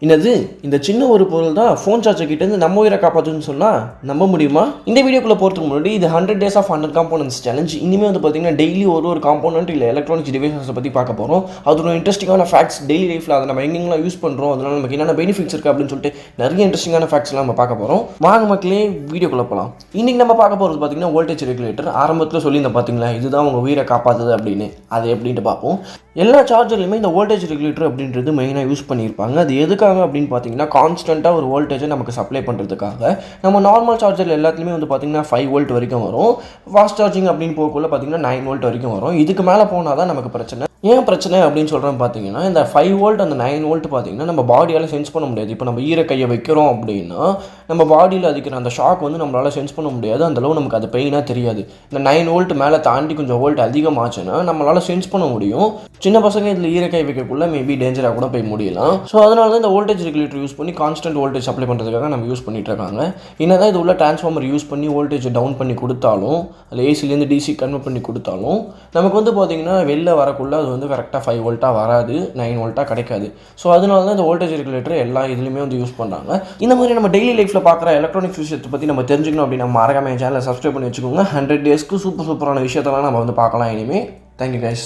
என்னது இந்த சின்ன ஒரு பொருள் தான் ஃபோன் சார்ஜர் கிட்டேருந்து நம்ம உயிரை காப்பாற்றுன்னு சொன்னால் நம்ப முடியுமா? இந்த வீடியோக்குள்ளே போகிறதுக்கு முன்னாடி இது 100 days of 100 components சேலஞ்ச். இனிமேல் வந்து பார்த்தீங்கன்னா டெய்லி ஒரு காம்போனன்ட் இல்லை எலக்ட்ரானிக்ஸ் டிவைசஸை பற்றி பார்க்க போகிறோம். அது ஒரு இன்ட்ரெஸ்டிங்கான ஃபேக்ட்ஸ் டெய்லி லைஃப்பில் அதை நம்ம எங்கெங்கெல்லாம் யூஸ் பண்ணுறோம், அதனால் நமக்கு என்னென்ன பெனிஃபிட்ஸ் இருக்குது அப்படின்னு சொல்லிட்டு நிறைய இன்ட்ரெஸ்டிங்கான ஃபேக்ட்ஸ்லாம் நம்ம பார்க்க போகிறோம். வாங்க மக்களே வீடியோக்குள்ளே போகலாம். இன்றைக்கி நம்ம பார்க்க போகிறது பார்த்தீங்கன்னா வோல்டேஜ் ரெகுலேட்டர். ஆரம்பத்தில் சொல்லியிருந்தேன் பார்த்தீங்களா, இதுதான் உங்கள் உயிரை காப்பாற்றுது அப்படின்னு. அது எப்படின்ட்டு பார்ப்போம். எல்லா சார்ஜர்லையுமே இந்த வோல்டேஜ் ரெகுலேட்டர் அப்படின்றது மெயினாக யூஸ் பண்ணியிருப்பாங்க. அது எதுக்காக அப்படின்னு பார்த்தீங்கன்னா கான்ஸ்டண்ட்டாக ஒரு வோல்டேஜை நமக்கு சப்ளை பண்ணுறதுக்காக. நம்ம நார்மல் சார்ஜர் எல்லாத்துலேயுமே வந்து பார்த்திங்கன்னா 5 வோல்ட் வரைக்கும் வரும். ஃபாஸ்ட் சார்ஜிங் அப்படின்னு போகக்குள்ள பார்த்திங்கன்னா 9 வோல்ட் வரைக்கும் வரும். இதுக்கு மேலே போனால் தான் நமக்கு பிரச்சனை. ஏன் பிரச்சனை அப்படின்னு சொல்கிறேன் பார்த்தீங்கன்னா, இந்த 5 வோல்ட் அந்த 9 வோல்ட் பார்த்தீங்கன்னா நம்ம பாடியால் சென்ஸ் பண்ண முடியாது. இப்போ நம்ம ஈர கையை வைக்கிறோம் அப்படின்னா நம்ம பாடியில் அதிக்கிற அந்த ஷாக் வந்து நம்மளால் சென்ஸ் பண்ண முடியாது. அந்தளவு நமக்கு அது பெயினாக தெரியாது. இந்த 9 வோல்ட் மேலே தாண்டி கொஞ்சம் வோல்ட் அதிகமாச்சுன்னா நம்மளால் சென்ஸ் பண்ண முடியும். சின்ன பசங்க இதில் ஈர கை வைக்கக்குள்ள மேபி டேஞ்சராக கூட போய் முடியலாம். ஸோ அதனால தான் இந்த வோல்டேஜ் ரெகுலேட்டர் யூஸ் பண்ணி கான்ஸ்டன்ட் வோல்டேஜ் சப்ளை பண்ணுறதுக்காக நம்ம யூஸ் பண்ணிட்டு இருக்காங்க. என்னதான் இது உள்ள டிரான்ஸ்ஃபார்மர் யூஸ் பண்ணி வோல்டேஜ் டவுன் பண்ணி கொடுத்தாலும், அதில் ஏசிலேருந்து டிசி கன்வெர்ட் பண்ணி கொடுத்தாலும் நமக்கு வந்து பார்த்திங்கன்னா வெளில வரக்குள்ள அது வந்து கரெக்டாக 5 வோல்ட்டாக வராது, 9 வோல்ட்டாக கிடைக்காது. ஸோ அதனால தான் இந்த வோல்டேஜ் ரெகுலேட்டர் எல்லா இதுலையுமே வந்து யூஸ் பண்ணுறாங்க. இந்த மாதிரி நம்ம டெய்லி லைஃப்பில் பார்க்குற எலக்ட்ரானிக்ஸ் விஷயத்தை பற்றி நம்ம தெரிஞ்சுக்கணும் அப்படின்னா மறக்காம என் சேனலை சப்ஸ்கிரைப் பண்ணி வச்சுக்கோங்க. 100 daysக்கு சூப்பரான விஷயத்தெல்லாம் நம்ம வந்து பார்க்கலாம் இனிமேல். Thank you guys.